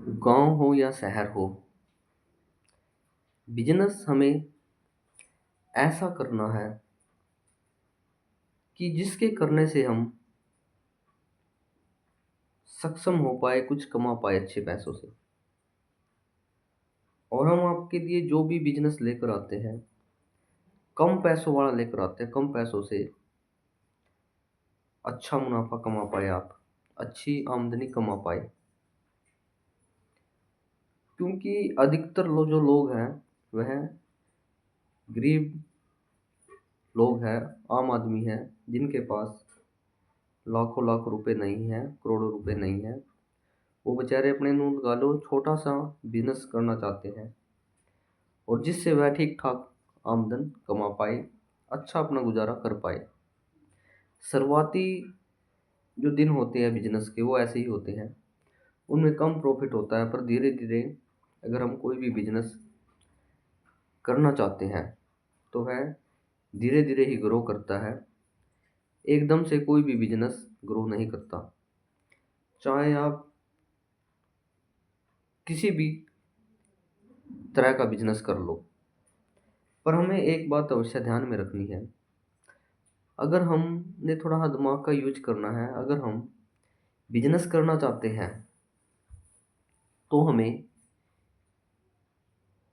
गांव हो या शहर हो, बिजनेस हमें ऐसा करना है कि जिसके करने से हम सक्षम हो पाए, कुछ कमा पाए अच्छे पैसों से। और हम आपके लिए जो भी बिजनेस लेकर आते हैं, कम पैसों वाला लेकर आते हैं। कम पैसों से अच्छा मुनाफा कमा पाए, आप अच्छी आमदनी कमा पाए। क्योंकि अधिकतर जो लोग हैं वह गरीब लोग हैं, आम आदमी हैं, जिनके पास लाखों लाख रुपए नहीं है, करोड़ों रुपए नहीं है। वो बेचारे अपने नून लगा लो छोटा सा बिजनेस करना चाहते हैं, और जिससे वह ठीक ठाक आमदन कमा पाए, अच्छा अपना गुजारा कर पाए। शुरुआती जो दिन होते हैं बिजनेस के वो ऐसे ही होते हैं, उनमें कम प्रॉफिट होता है। पर धीरे धीरे अगर हम कोई भी बिजनेस करना चाहते हैं तो वह धीरे धीरे ही ग्रो करता है। एकदम से कोई भी बिजनेस ग्रो नहीं करता। चाहे आप किसी भी तरह का बिजनेस कर लो, पर हमें एक बात अवश्य ध्यान में रखनी है। अगर हमने थोड़ा सा दिमाग का यूज करना है, अगर हम बिजनेस करना चाहते हैं तो हमें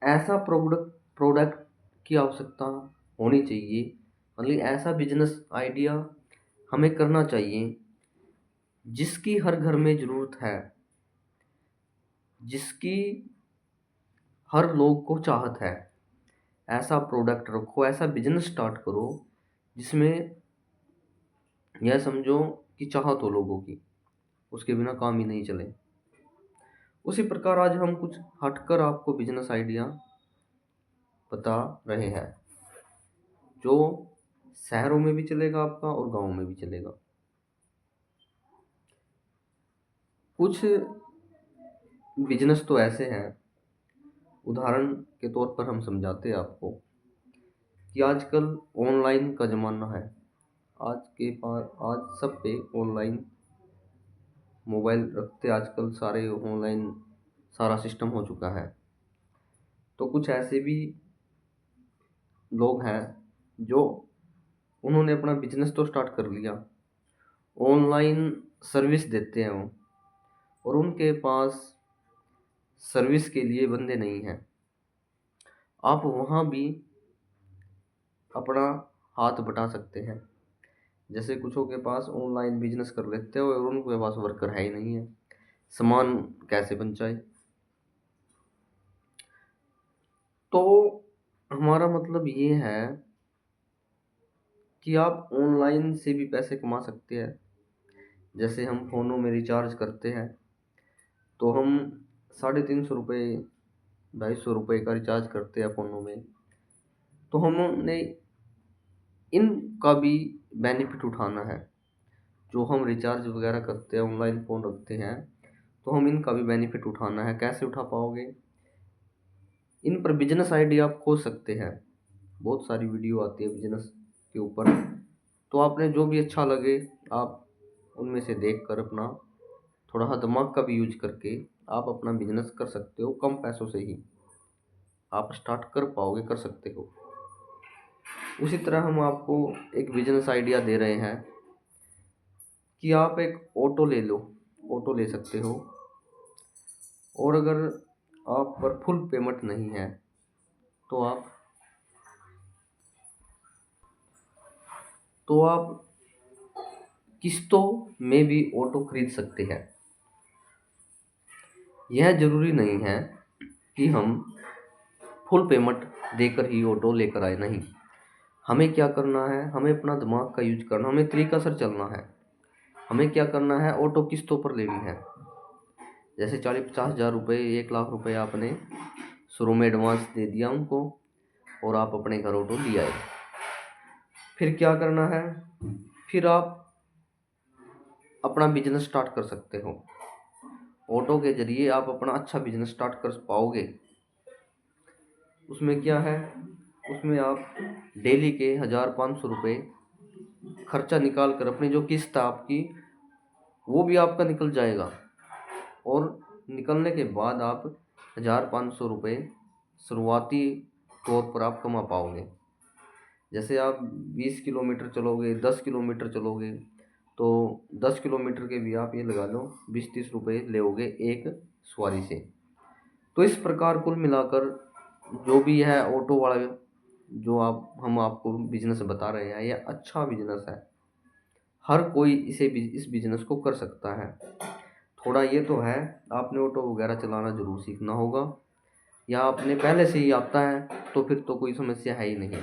ऐसा प्रोडक्ट की आवश्यकता होनी चाहिए। मतलब ऐसा बिजनेस आइडिया हमें करना चाहिए जिसकी हर घर में ज़रूरत है, जिसकी हर लोग को चाहत है। ऐसा प्रोडक्ट रखो, ऐसा बिजनेस स्टार्ट करो जिसमें यह समझो कि चाहत हो लोगों की, उसके बिना काम ही नहीं चले। उसी प्रकार आज हम कुछ हटकर आपको बिजनेस आइडिया बता रहे हैं, जो शहरों में भी चलेगा आपका और गांव में भी चलेगा। कुछ बिजनेस तो ऐसे हैं, उदाहरण के तौर पर हम समझाते हैं आपको कि आजकल ऑनलाइन का ज़माना है। आज के पास आज सब पे ऑनलाइन मोबाइल रखते, आजकल सारे ऑनलाइन सारा सिस्टम हो चुका है। तो कुछ ऐसे भी लोग हैं जो उन्होंने अपना बिजनेस तो स्टार्ट कर लिया, ऑनलाइन सर्विस देते हैं वो, और उनके पास सर्विस के लिए बंदे नहीं हैं। आप वहाँ भी अपना हाथ बटा सकते हैं। जैसे कुछों के पास ऑनलाइन बिजनेस कर लेते हैं और उनके पास वर्कर है ही नहीं है, सामान कैसे पहुंचाए। तो हमारा मतलब ये है कि आप ऑनलाइन से भी पैसे कमा सकते हैं। जैसे हम फ़ोनों में रिचार्ज करते हैं तो हम 350 रुपये 250 रुपये का रिचार्ज करते हैं फ़ोनों में। तो हमने इनका भी बेनिफिट उठाना है। जो हम रिचार्ज वगैरह करते हैं, ऑनलाइन फ़ोन रखते हैं, तो हम इनका भी बेनिफिट उठाना है। कैसे उठा पाओगे? इन पर बिजनेस आइडिया आप खोज सकते हैं, बहुत सारी वीडियो आती है बिजनेस के ऊपर। तो आपने जो भी अच्छा लगे आप उनमें से देख कर अपना थोड़ा सा दिमाग का भी यूज करके आप अपना बिजनेस कर सकते हो। कम पैसों से ही आप स्टार्ट कर पाओगे, कर सकते हो। उसी तरह हम आपको एक बिजनेस आइडिया दे रहे हैं कि आप एक ऑटो ले लो, ऑटो ले सकते हो। और अगर आप पर फुल पेमेंट नहीं है तो आप किस्तों में भी ऑटो खरीद सकते हैं। यह ज़रूरी नहीं है कि हम फुल पेमेंट देकर ही ऑटो लेकर आए, नहीं। हमें क्या करना है, हमें अपना दिमाग का यूज करना, हमें तरीका सर चलना है। हमें क्या करना है, ऑटो किस्तों पर लेनी है। जैसे 40-50 हज़ार रुपये, 1 लाख रुपये आपने शुरू में एडवांस दे दिया उनको और आप अपने घर ऑटो ले आए। फिर क्या करना है, फिर आप अपना बिजनेस स्टार्ट कर सकते हो। ऑटो के जरिए आप अपना अच्छा बिजनेस स्टार्ट कर पाओगे। उसमें क्या है, उसमें आप डेली के 1000-500 रुपये खर्चा निकाल कर अपनी जो किस्त है आपकी वो भी आपका निकल जाएगा, और निकलने के बाद आप 1,500 रुपये शुरुआती तौर पर आप कमा पाओगे। जैसे आप 20 किलोमीटर चलोगे, 10 किलोमीटर चलोगे, तो 10 किलोमीटर के भी आप ये लगा लो 20-30 रुपये लोगे एक सवारी से। तो इस प्रकार कुल मिलाकर जो भी है ऑटो वाला जो हम आपको बिजनेस बता रहे हैं, यह अच्छा बिजनेस है। हर कोई इस बिजनेस को कर सकता है। थोड़ा ये तो है, आपने ऑटो वगैरह चलाना ज़रूर सीखना होगा, या आपने पहले से ही आता है तो फिर तो कोई समस्या है ही नहीं।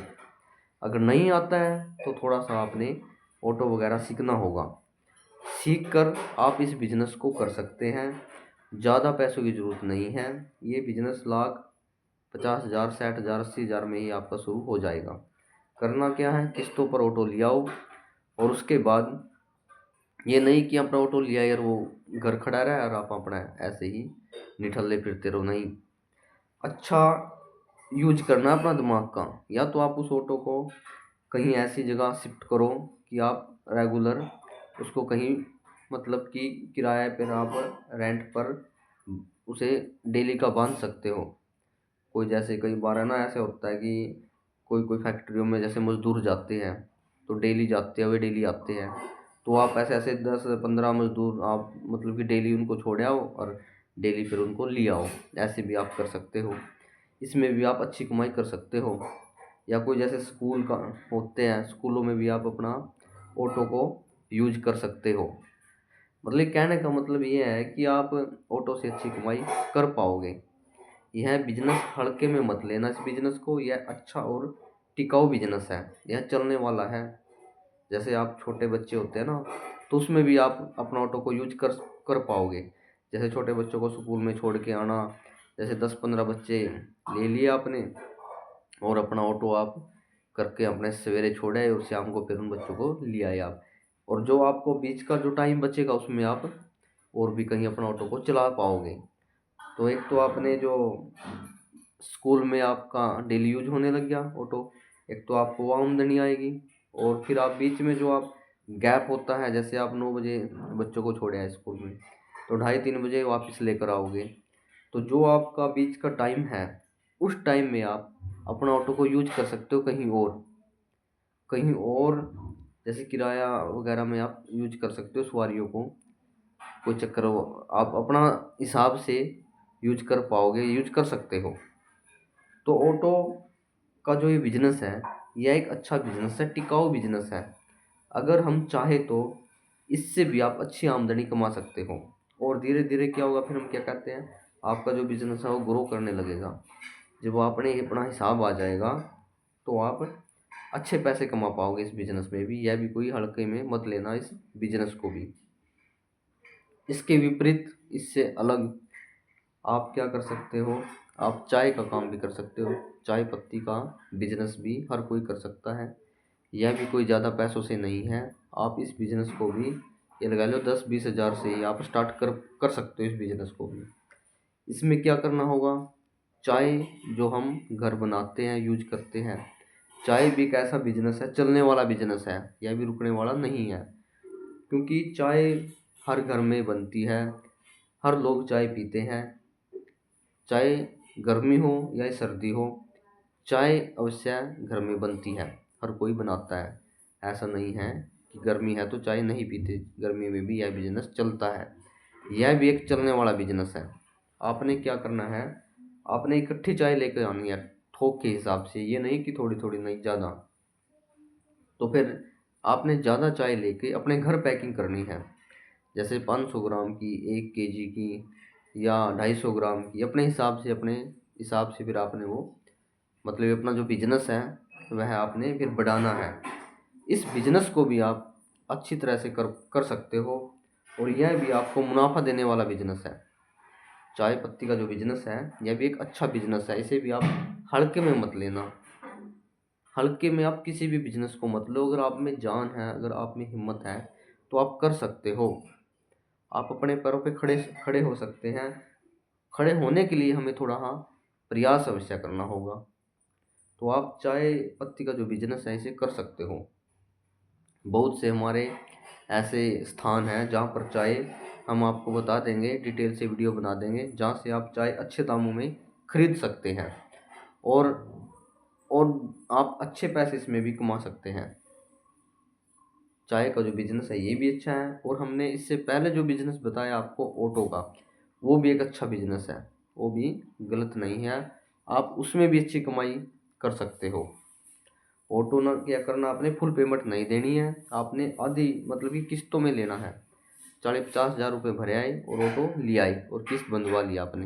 अगर नहीं आता है तो थोड़ा सा आपने ऑटो वगैरह सीखना होगा। सीख कर आप इस बिज़नेस को कर सकते हैं। ज़्यादा पैसों की ज़रूरत नहीं है। ये बिज़नेस लाख 50,000, 60,000, 80,000 में ही आपका शुरू हो जाएगा। करना क्या है, किस्तों पर ऑटो ले आओ, और उसके बाद ये नहीं कि अपना ऑटो लिया यार वो घर खड़ा रहा और आप अपना ऐसे ही निठल्ले फिरते रहो। नहीं, अच्छा यूज करना अपना दिमाग का। या तो आप उस ऑटो को कहीं ऐसी जगह शिफ्ट करो कि आप रेगुलर उसको कहीं, मतलब कि किराए पर आप रेंट पर उसे डेली का बांध सकते हो। कोई जैसे कई बार है ना, ऐसे होता है कि कोई कोई फैक्ट्रियों में जैसे मज़दूर जाते हैं तो डेली जाते हैं, वे डेली आते हैं। तो आप ऐसे ऐसे 10-15 मज़दूर आप मतलब कि डेली उनको छोड़ आओ और डेली फिर उनको ले आओ। ऐसे भी आप कर सकते हो, इसमें भी आप अच्छी कमाई कर सकते हो। या कोई जैसे स्कूल का होते हैं, स्कूलों में भी आप अपना ऑटो को यूज कर सकते हो। मतलब कहने का मतलब ये है कि आप ऑटो से अच्छी कमाई कर पाओगे। यह बिजनेस हल्के में मत लेना इस बिजनेस को, यह अच्छा और टिकाऊ बिजनेस है, यह चलने वाला है। जैसे आप छोटे बच्चे होते हैं ना, तो उसमें भी आप अपना ऑटो को यूज कर कर पाओगे। जैसे छोटे बच्चों को स्कूल में छोड़ के आना, जैसे 10-15 बच्चे ले लिए आपने, और अपना ऑटो आप करके अपने सवेरे छोड़े और शाम को फिर उन बच्चों को ले आए आप। और जो आपको बीच का जो टाइम बचेगा उसमें आप और भी कहीं अपना ऑटो को चला पाओगे। तो एक तो आपने जो स्कूल में आपका डेली यूज होने लग गया ऑटो, एक तो आपको वो आमदनी आएगी, और फिर आप बीच में जो आप गैप होता है, जैसे आप 9 बजे बच्चों को छोड़े हैं स्कूल में, तो 2:30-3 बजे वापस लेकर आओगे। तो जो आपका बीच का टाइम है, उस टाइम में आप अपना ऑटो को यूज कर सकते हो कहीं और जैसे किराया वगैरह में आप यूज कर सकते हो सवारियों को। कोई चक्कर हो, आप अपना हिसाब से यूज कर पाओगे, यूज कर सकते हो। तो ऑटो का जो ये बिजनेस है, यह एक अच्छा बिजनेस है, टिकाऊ बिजनेस है। अगर हम चाहे तो इससे भी आप अच्छी आमदनी कमा सकते हो। और धीरे धीरे क्या होगा, फिर हम क्या कहते हैं, आपका जो बिजनेस है वो ग्रो करने लगेगा। जब आपने अपना हिसाब आ जाएगा तो आप अच्छे पैसे कमा पाओगे इस बिजनेस में भी। यह भी कोई हल्के में मत लेना इस बिजनेस को भी। इसके विपरीत, इससे अलग आप क्या कर सकते हो, आप चाय का काम भी कर सकते हो। चाय पत्ती का बिजनेस भी हर कोई कर सकता है। यह भी कोई ज़्यादा पैसों से नहीं है। आप इस बिजनेस को भी ये लगा लो 10-20 हज़ार से ही आप स्टार्ट कर सकते हो इस बिजनेस को भी। इसमें क्या करना होगा, चाय जो हम घर बनाते हैं, यूज करते हैं, चाय भी एक ऐसा बिजनेस है, चलने वाला बिजनेस है, यह भी रुकने वाला नहीं है। क्योंकि चाय हर घर में बनती है, हर लोग चाय पीते हैं। चाहे गर्मी हो या सर्दी हो, चाय अवश्य घर में बनती है, हर कोई बनाता है। ऐसा नहीं है कि गर्मी है तो चाय नहीं पीते, गर्मी में भी यह बिजनेस चलता है। यह भी एक चलने वाला बिजनेस है। आपने क्या करना है, आपने इकट्ठी चाय लेकर आनी है थोक के हिसाब से, ये नहीं कि थोड़ी थोड़ी, नहीं, ज़्यादा। तो फिर आपने ज़्यादा चाय लेके अपने घर पैकिंग करनी है। जैसे 500 ग्राम की, 1 केजी की, या 250 ग्राम की, अपने हिसाब से फिर आपने वो, मतलब अपना जो बिजनेस है वह आपने फिर बढ़ाना है। इस बिजनेस को भी आप अच्छी तरह से कर कर सकते हो, और यह भी आपको मुनाफा देने वाला बिजनेस है। चाय पत्ती का जो बिजनेस है, यह भी एक अच्छा बिजनेस है। इसे भी आप हल्के में मत लेना। हल्के में आप किसी भी बिजनेस को मत लो। अगर आप में जान है, अगर आप में हिम्मत है, तो आप कर सकते हो। आप अपने पैरों पे खड़े खड़े हो सकते हैं। खड़े होने के लिए हमें थोड़ा प्रयास अवश्य करना होगा। तो आप चाय पत्ती का जो बिजनेस है इसे कर सकते हो। बहुत से हमारे ऐसे स्थान हैं जहाँ पर चाय हम आपको बता देंगे, डिटेल से वीडियो बना देंगे, जहाँ से आप चाय अच्छे दामों में खरीद सकते हैं और और आप अच्छे पैसे इसमें भी कमा सकते हैं। चाय का जो बिज़नेस है ये भी अच्छा है, और हमने इससे पहले जो बिज़नेस बताया आपको ऑटो का, वो भी एक अच्छा बिज़नेस है, वो भी गलत नहीं है, आप उसमें भी अच्छी कमाई कर सकते हो। ऑटो ना क्या करना, आपने फुल पेमेंट नहीं देनी है, आपने आधी मतलब कि किस्तों में लेना है। 40-50 हज़ार रुपये भरे आए और ऑटो ले आए और किस्त बंधवा लिया आपने।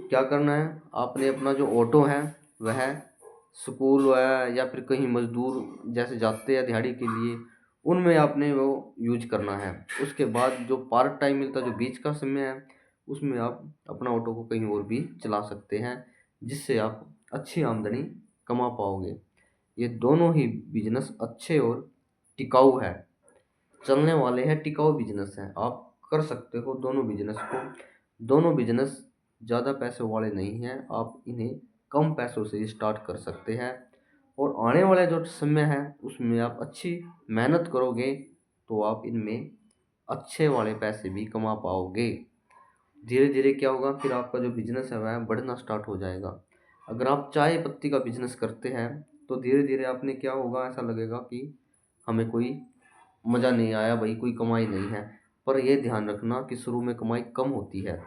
क्या करना है, आपने अपना जो ऑटो है वह स्कूल है या फिर कहीं मजदूर जैसे जाते हैं दिहाड़ी के लिए, उनमें आपने वो यूज करना है। उसके बाद जो पार्ट टाइम मिलता है, जो बीच का समय है, उसमें आप अपना ऑटो को कहीं और भी चला सकते हैं, जिससे आप अच्छी आमदनी कमा पाओगे। ये दोनों ही बिजनेस अच्छे और टिकाऊ है, चलने वाले हैं, टिकाऊ बिजनेस हैं, आप कर सकते हो दोनों बिजनेस को। दोनों बिजनेस ज़्यादा पैसे वाले नहीं हैं, आप इन्हें कम पैसों से स्टार्ट कर सकते हैं, और आने वाला जो समय है उसमें आप अच्छी मेहनत करोगे तो आप इनमें अच्छे वाले पैसे भी कमा पाओगे। धीरे धीरे क्या होगा, फिर आपका जो बिजनेस है वह बढ़ना स्टार्ट हो जाएगा। अगर आप चाय पत्ती का बिजनेस करते हैं तो धीरे धीरे आपने क्या होगा, ऐसा लगेगा कि हमें कोई मज़ा नहीं आया भाई, कोई कमाई नहीं है। पर यह ध्यान रखना कि शुरू में कमाई कम होती है।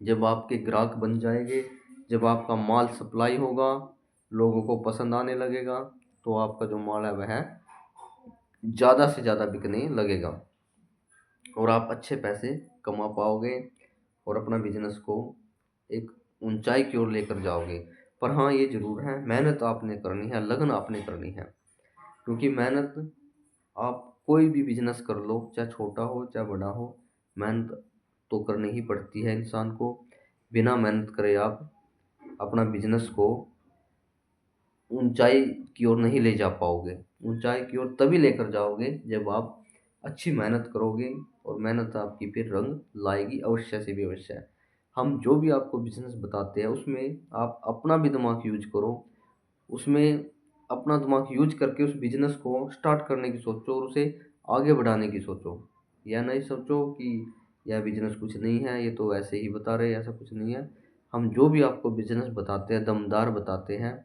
जब आपके ग्राहक बन जाएंगे, जब आपका माल सप्लाई होगा, लोगों को पसंद आने लगेगा, तो आपका जो माल है वह ज़्यादा से ज़्यादा बिकने लगेगा और आप अच्छे पैसे कमा पाओगे और अपना बिजनेस को एक ऊंचाई की ओर लेकर जाओगे। पर हाँ, ये ज़रूर है, मेहनत आपने करनी है, लगन आपने करनी है, क्योंकि मेहनत, आप कोई भी बिजनेस कर लो, चाहे छोटा हो चाहे बड़ा हो, मेहनत तो करनी ही पड़ती है इंसान को। बिना मेहनत करे आप अपना बिजनेस को ऊंचाई की ओर नहीं ले जा पाओगे। ऊंचाई की ओर तभी लेकर जाओगे जब आप अच्छी मेहनत करोगे, और मेहनत आपकी फिर रंग लाएगी, अवश्य से भी अवश्य। हम जो भी आपको बिजनेस बताते हैं उसमें आप अपना भी दिमाग यूज करो, उसमें अपना दिमाग यूज करके उस बिजनेस को स्टार्ट करने की सोचो और उसे आगे बढ़ाने की सोचो। या नहीं सोचो कि यह बिजनेस कुछ नहीं है, ये तो ऐसे ही बता रहे हैं, ऐसा कुछ नहीं है। हम जो भी आपको बिजनेस बताते हैं दमदार बताते हैं,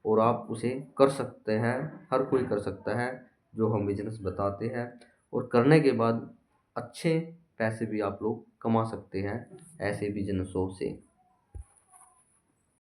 और आप उसे कर सकते हैं, हर कोई कर सकता है जो हम बिजनेस बताते हैं, और करने के बाद अच्छे पैसे भी आप लोग कमा सकते हैं ऐसे बिजनेसों से।